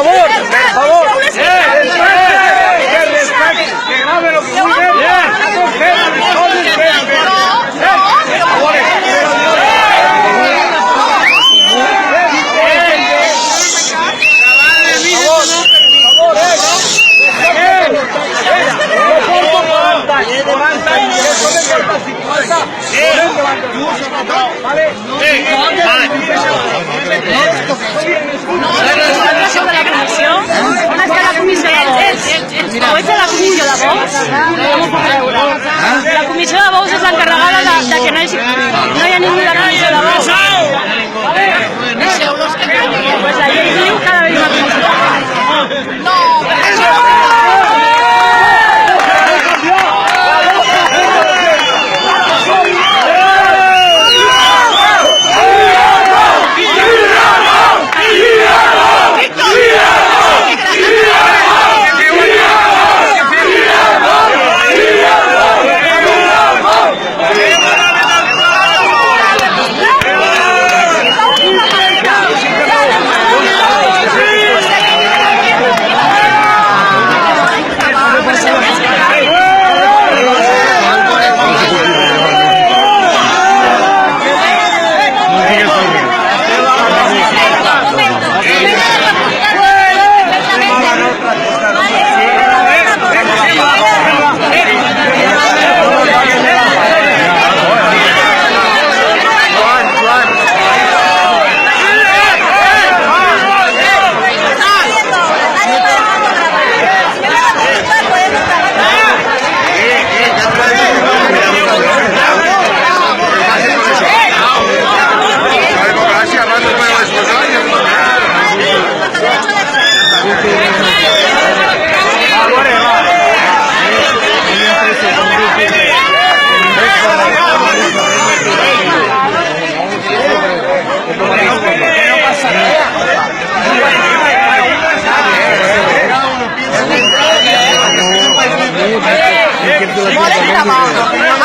favor, per favor. Que grabe lo que la comissió de Vox és l'encarregada de que no hi ha ningú de la comissió de Vox. Pues la llei diu que ha d'haver una comissió.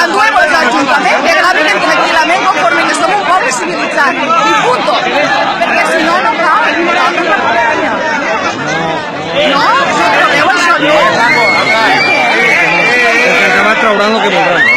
Anduem als ajuntaments que gravin tranquil·lament conforme que som un poble civilitzat. I punto. Perquè si no, no cal. Nosaltres la pandèmia. No? Veieu això, no? que acabar trauran el que voldran.